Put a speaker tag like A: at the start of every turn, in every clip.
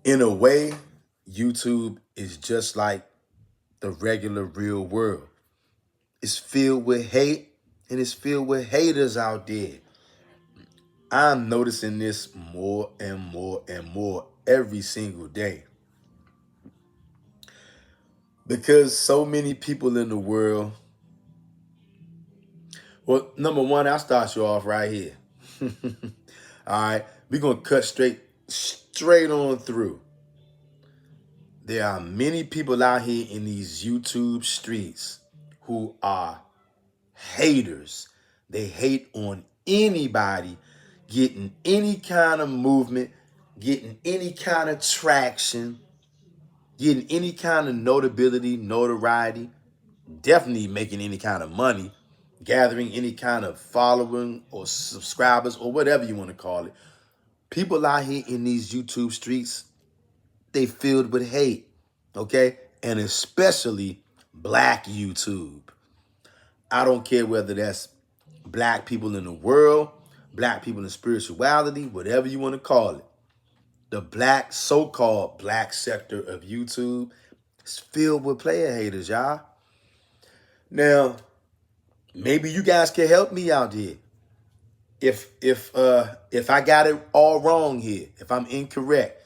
A: In a way, YouTube is just like the regular real world. It's filled with hate and it's filled with haters out there. I'm noticing this more and more and more every single day because so many people in the world. Well, number one, I'll start you off right here. All right, we're gonna cut straight on through. There are many people out here in these YouTube streets who are haters. They hate on anybody getting any kind of movement, getting any kind of traction, getting any kind of notability, notoriety, definitely making any kind of money, gathering any kind of following or subscribers or whatever you want to call it. People out here in these YouTube streets, they filled with hate, okay? And especially black YouTube. I don't care whether that's black people in the world, black people in spirituality, whatever you want to call it. The black, so-called black sector of YouTube is filled with player haters, y'all. Now, maybe you guys can help me out here. If I got it all wrong here, if I'm incorrect,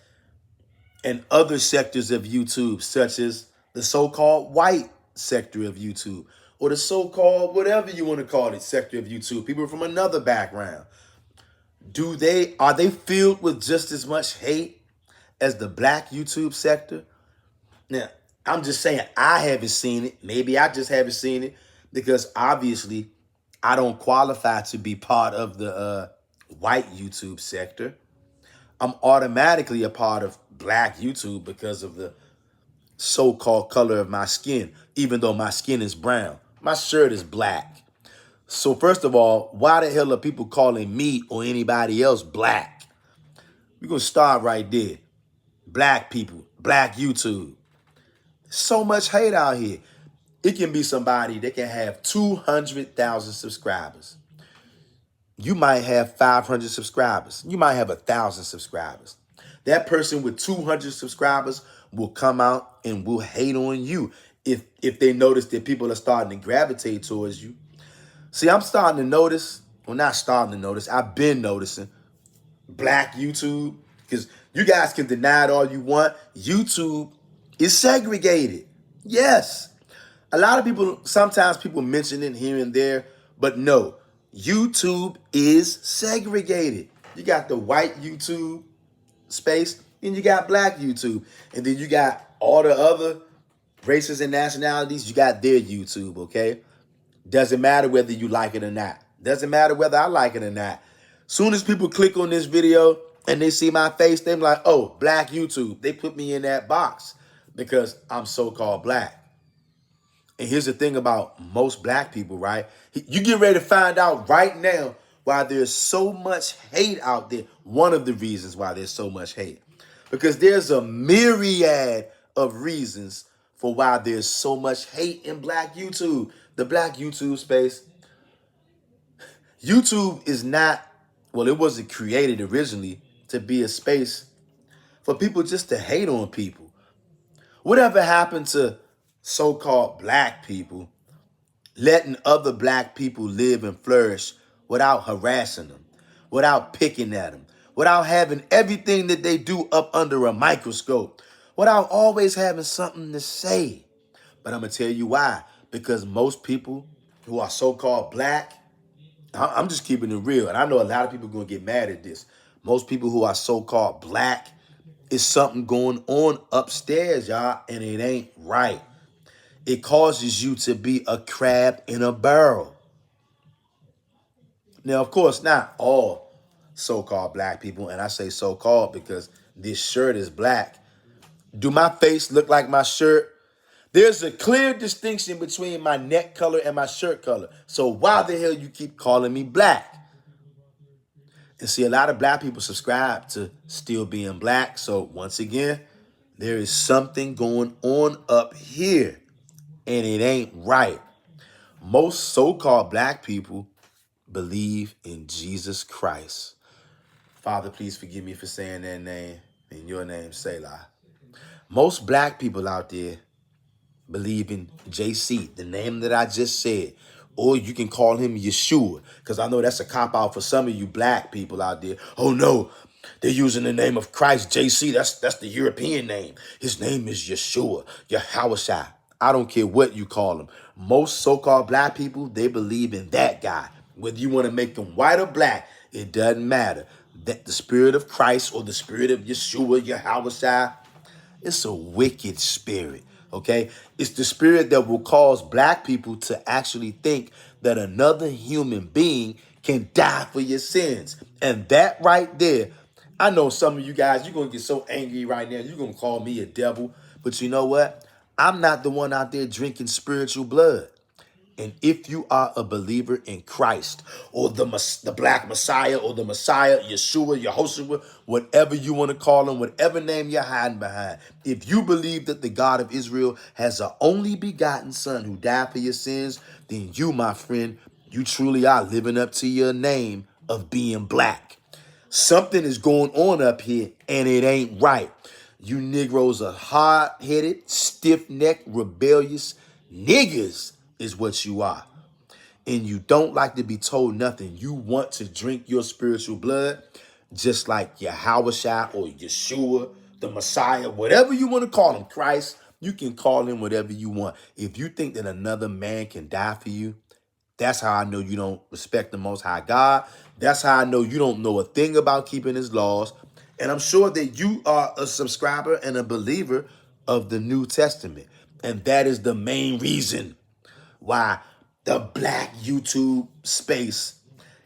A: and other sectors of YouTube, such as the so-called white sector of YouTube, or the so-called whatever you want to call it, sector of YouTube, people from another background, are they filled with just as much hate as the black YouTube sector? Now, I'm just saying I haven't seen it. Maybe I just haven't seen it because obviously I don't qualify to be part of the white YouTube sector. I'm automatically a part of black YouTube because of the so-called color of my skin, even though my skin is brown. My shirt is black. So first of all, why the hell are people calling me or anybody else black? We're going to start right there. Black people, black YouTube. So much hate out here. It can be somebody that can have 200,000 subscribers. You might have 500 subscribers. You might have 1,000 subscribers. That person with 200 subscribers will come out and will hate on you if they notice that people are starting to gravitate towards you. See, I'm starting to notice, well, not starting to notice, I've been noticing black YouTube, because you guys can deny it all you want. YouTube is segregated. Yes. A lot of people, sometimes people mention it here and there, but no, YouTube is segregated. You got the white YouTube space, and you got black YouTube, and then you got all the other races and nationalities, you got their YouTube, okay? Doesn't matter whether you like it or not. Doesn't matter whether I like it or not. Soon as people click on this video and they see my face, they're like, oh, black YouTube. They put me in that box because I'm so-called black. And here's the thing about most black people, right? You get ready to find out right now why there's so much hate out there. One of the reasons why there's so much hate. Because there's a myriad of reasons for why there's so much hate in black YouTube. The black YouTube space. YouTube is not, well, it wasn't created originally to be a space for people just to hate on people. Whatever happened to so-called black people letting other black people live and flourish without harassing them, without picking at them, without having everything that they do up under a microscope, without always having something to say? But I'm going to tell you why. Because most people who are so-called black, I'm just keeping it real, and I know a lot of people are going to get mad at this. Most people who are so-called black, is something going on upstairs, y'all, and it ain't right. It causes you to be a crab in a barrel. Now, of course, not all so-called black people, and I say so-called because this shirt is black. Do my face look like my shirt? There's a clear distinction between my neck color and my shirt color. So why the hell you keep calling me black? And see, a lot of black people subscribe to still being black. So once again, there is something going on up here, and it ain't right. Most so-called black people believe in Jesus Christ. Father, please forgive me for saying that name. In In your name, Selah. Most black people out there believe in JC, the name that I just said. Or you can call him Yeshua, because I know that's a cop-out for some of you black people out there. Oh, no, they're using the name of Christ, JC. That's the European name. His name is Yeshua, Yahushua. I don't care what you call him. Most so-called black people, they believe in that guy. Whether you want to make him white or black, it doesn't matter. That the spirit of Christ or the spirit of Yeshua, Yahushua, it's a wicked spirit, okay? It's the spirit that will cause black people to actually think that another human being can die for your sins. And that right there, I know some of you guys, you're going to get so angry right now. You're going to call me a devil. But you know what? I'm not the one out there drinking spiritual blood. And if you are a believer in Christ or the black Messiah or the Messiah, Yeshua, Yehoshua, whatever you want to call him, whatever name you're hiding behind, if you believe that the God of Israel has an only begotten son who died for your sins, then you, my friend, you truly are living up to your name of being black. Something is going on up here and it ain't right. You Negroes are hard-headed, stiff-necked, rebellious niggas is what you are. And you don't like to be told nothing. You want to drink your spiritual blood just like Yahushua or Yeshua, the Messiah, whatever you want to call him, Christ. You can call him whatever you want. If you think that another man can die for you, that's how I know you don't respect the Most High God. That's how I know you don't know a thing about keeping his laws. And I'm sure that you are a subscriber and a believer of the New Testament. And that is the main reason why the black YouTube space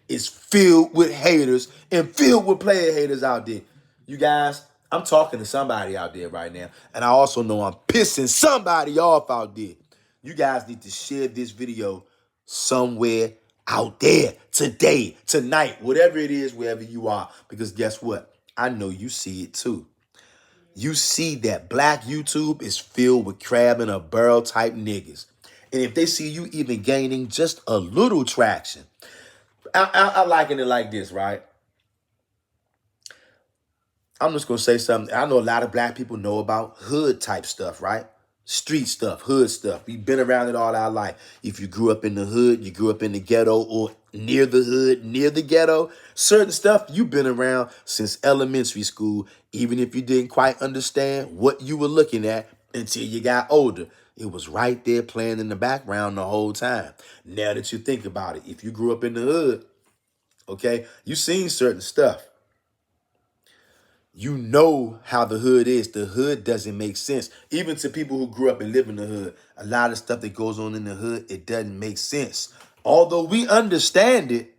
A: is filled with haters and filled with player haters out there. You guys, I'm talking to somebody out there right now. And I also know I'm pissing somebody off out there. You guys need to share this video somewhere out there today, tonight, whatever it is, wherever you are. Because guess what? I know you see it too. You see that black YouTube is filled with crab in a barrel type niggas. And if they see you even gaining just a little traction, I liken it like this, right? I'm just going to say something. I know a lot of black people know about hood type stuff, right? Street stuff, hood stuff. We've been around it all our life. If you grew up in the hood, you grew up in the ghetto or near the hood, near the ghetto, certain stuff you've been around since elementary school, even if you didn't quite understand what you were looking at until you got older. It was right there playing in the background the whole time. Now that you think about it, if you grew up in the hood, okay, you seen certain stuff. You know how the hood is. The hood doesn't make sense. Even to people who grew up and live in the hood, a lot of stuff that goes on in the hood, it doesn't make sense. Although we understand it,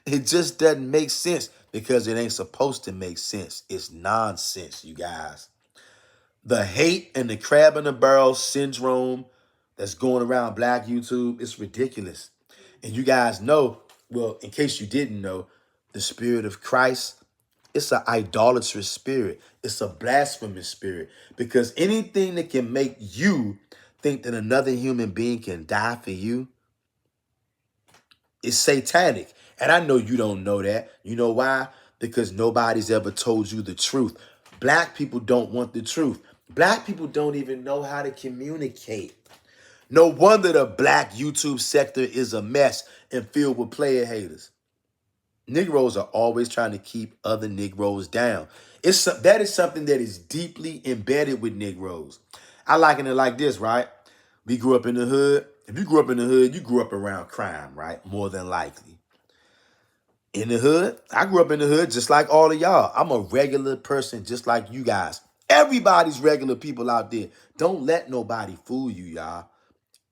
A: it just doesn't make sense because it ain't supposed to make sense. It's nonsense, you guys. The hate and the crab in the barrel syndrome that's going around black YouTube, it's ridiculous. And you guys know, well, in case you didn't know, the spirit of Christ, it's an idolatrous spirit. It's a blasphemous spirit. Because anything that can make you think that another human being can die for you is satanic. And I know you don't know that. You know why? Because nobody's ever told you the truth. Black people don't want the truth. Black people don't even know how to communicate. No wonder the black YouTube sector is a mess and filled with player haters. Negroes are always trying to keep other Negroes down. That is something that is deeply embedded with Negroes. I liken it like this, right? We grew up in the hood. If you grew up in the hood, you grew up around crime, right? More than likely. In the hood, I grew up in the hood just like all of y'all. I'm a regular person just like you guys. Everybody's regular people out there. Don't let nobody fool you, y'all.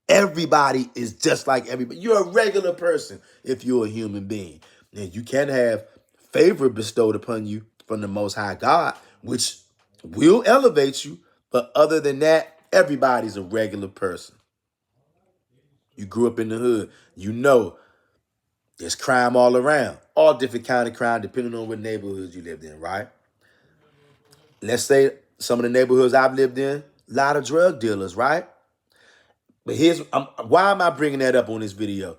A: Everybody is just like everybody. You're a regular person if you're a human being. And you can have favor bestowed upon you from the Most High God, which will elevate you. But other than that, everybody's a regular person. You grew up in the hood. You know there's crime all around. All different kind of crime depending on what neighborhoods you lived in, right? Let's say some of the neighborhoods I've lived in, a lot of drug dealers, right? But why am I bringing that up on this video?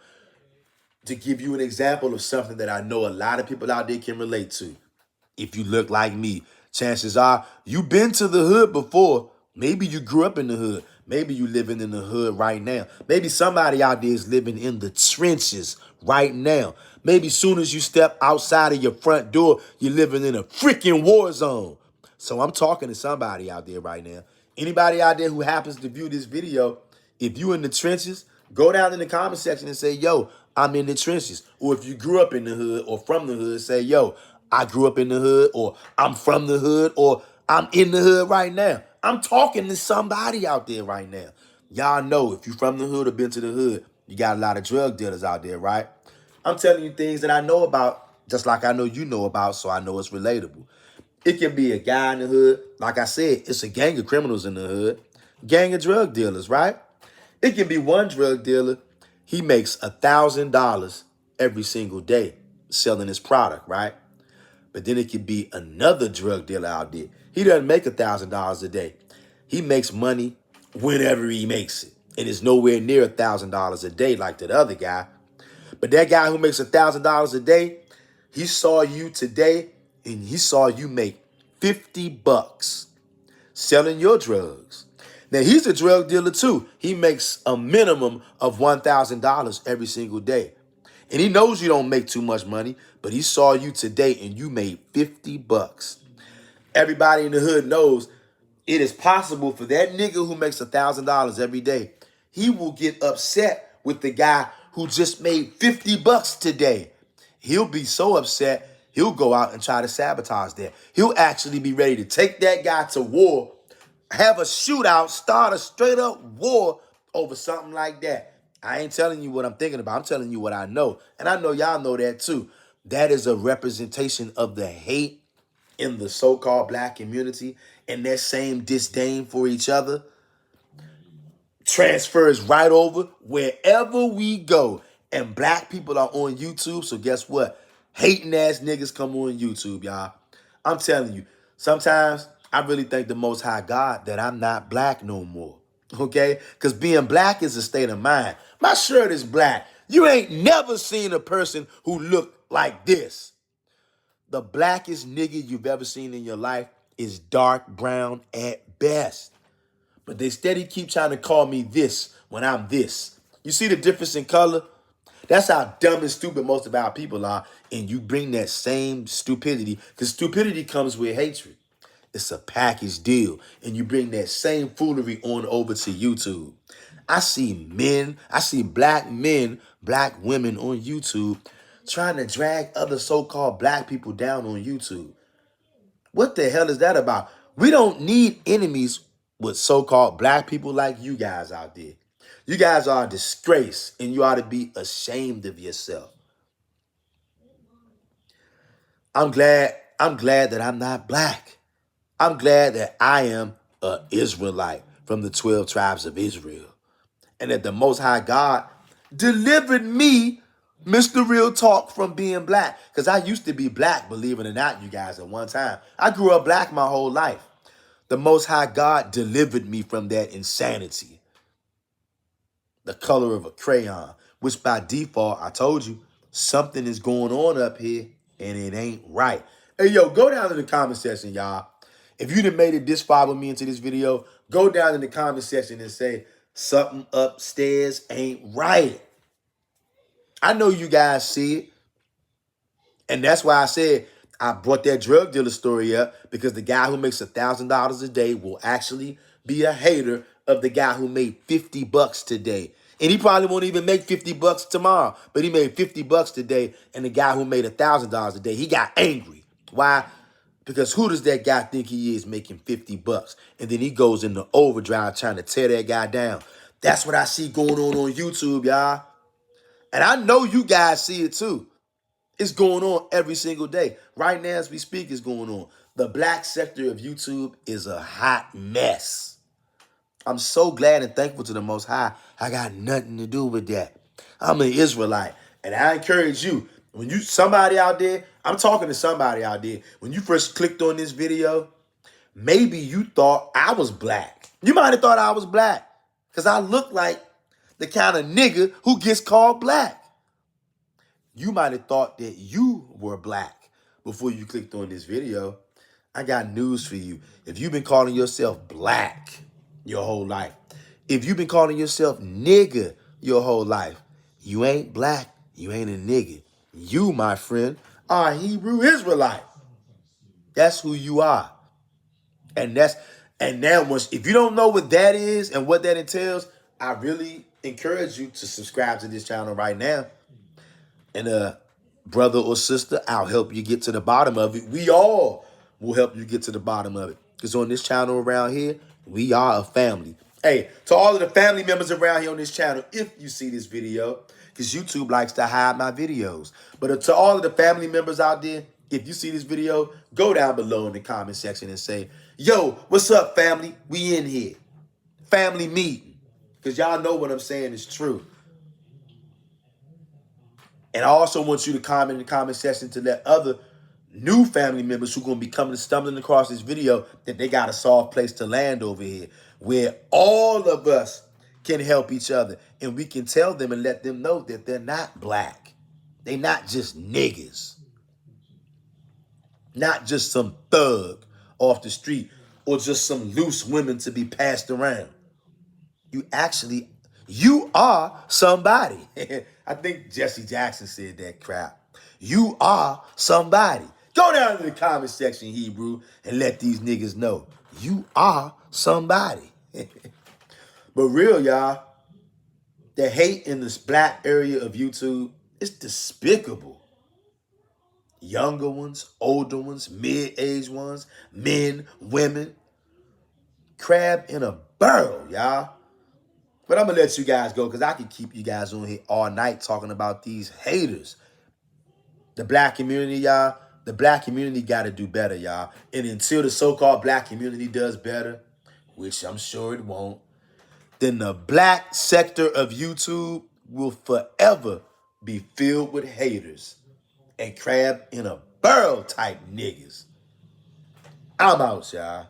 A: To give you an example of something that I know a lot of people out there can relate to. If you look like me, Chances are you've been to the hood before. Maybe you grew up in the hood. Maybe you living in the hood right now. Maybe somebody out there is living in the trenches right now. Maybe soon as you step outside of your front door, you're living in a freaking war zone. So I'm talking to somebody out there right now. Anybody out there who happens to view this video, if you in the trenches, go down in the comment section and say, yo, I'm in the trenches. Or if you grew up in the hood or from the hood, say, yo, I grew up in the hood, or I'm from the hood, or I'm in the hood right now. I'm talking to somebody out there right now. Y'all know if you from the hood or been to the hood, you got a lot of drug dealers out there, right? I'm telling you things that I know about, just like I know you know about, so I know it's relatable. It can be a guy in the hood. Like I said, it's a gang of criminals in the hood. Gang of drug dealers, right? It can be one drug dealer. He makes $1,000 every single day selling his product, right? But then it could be another drug dealer out there. He doesn't make $1,000 a day. He makes money whenever he makes it. And it's nowhere near $1,000 a day like that other guy. But that guy who makes $1,000 a day, he saw you today and he saw you make 50 bucks selling your drugs. Now, he's a drug dealer too. He makes a minimum of $1,000 every single day. And he knows you don't make too much money, but he saw you today and you made 50 bucks. Everybody in the hood knows it is possible for that nigga who makes $1,000 every day. He will get upset with the guy who just made 50 bucks today. He'll be so upset, he'll go out and try to sabotage that. He'll actually be ready to take that guy to war, have a shootout, start a straight up war over something like that. I ain't telling you what I'm thinking about. I'm telling you what I know. And I know y'all know that too. That is a representation of the hate in the so-called black community, and that same disdain for each other transfers right over wherever we go. And black people are on YouTube, so guess what? Hating ass niggas come on YouTube, y'all. I'm telling you, sometimes I really thank the Most High God that I'm not black no more, okay? Because being black is a state of mind. My shirt is black. You ain't never seen a person who looked like this. The blackest nigga you've ever seen in your life is dark brown at best. But they steady keep trying to call me this when I'm this. You see the difference in color? That's how dumb and stupid most of our people are. And you bring that same stupidity, because stupidity comes with hatred. It's a package deal. And you bring that same foolery on over to YouTube. I see black men, black women on YouTube trying to drag other so-called black people down on YouTube. What the hell is that about? We don't need enemies with so-called black people like you guys out there. You guys are a disgrace, and you ought to be ashamed of yourself. I'm glad that I'm not black. I'm glad that I am an Israelite from the 12 tribes of Israel. And that the Most High God delivered me, Mr. Real Talk, from being black. Because I used to be black, believe it or not, you guys, at one time. I grew up black my whole life. The Most High God delivered me from that insanity. The color of a crayon, which by default, I told you, something is going on up here and it ain't right. Hey, yo, go down to the comment section, y'all. If you done made it this far with me into this video, go down in the comment section and say, something upstairs ain't right. I know you guys see it. And that's why I said I brought that drug dealer story up, because the guy who makes $1,000 a day will actually be a hater of the guy who made 50 bucks today. And he probably won't even make 50 bucks tomorrow, but he made 50 bucks today. And the guy who made $1,000 a day, he got angry. Why? Because who does that guy think he is making 50 bucks? And then he goes into overdrive trying to tear that guy down. That's what I see going on YouTube, y'all. And I know you guys see it too. It's going on every single day. Right now, as we speak, it's going on. The black sector of YouTube is a hot mess. I'm so glad and thankful to the Most High. I got nothing to do with that. I'm an Israelite. And I encourage you, when you, somebody out there, I'm talking to somebody out there, when you first clicked on this video, maybe you thought I was black. You might have thought I was black, because I look like the kind of nigga who gets called black. You might have thought that you were black before you clicked on this video. I got news for you. If you've been calling yourself black your whole life, if you've been calling yourself nigga your whole life, you ain't black, you ain't a nigga. You, my friend, are a Hebrew Israelite. That's who you are. And now once if you don't know what that is and what that entails, I really encourage you to subscribe to this channel right now. And brother or sister, I'll help you get to the bottom of it. We all will help you get to the bottom of it. Because on this channel around here, we are a family. Hey, to all of the family members around here on this channel, if you see this video, because YouTube likes to hide my videos. But to all of the family members out there, if you see this video, go down below in the comment section and say, yo, what's up, family? We in here. Family meeting. Because y'all know what I'm saying is true. And I also want you to comment in the comment section to let other new family members who are going to be coming stumbling across this video that they got a soft place to land over here where all of us can help each other and we can tell them and let them know that they're not black. They're not just niggas. Not just some thug off the street or just some loose women to be passed around. You are somebody. I think Jesse Jackson said that crap. You are somebody. Go down to the comment section, Hebrew, and let these niggas know. You are somebody. But real, y'all, the hate in this black area of YouTube is despicable. Younger ones, older ones, mid-aged ones, men, women. Crab in a barrel, y'all. But I'm going to let you guys go because I can keep you guys on here all night talking about these haters. The black community, y'all, the black community got to do better, y'all. And until the so-called black community does better, which I'm sure it won't, then the black sector of YouTube will forever be filled with haters and crab in a barrel type niggas. I'm out, y'all.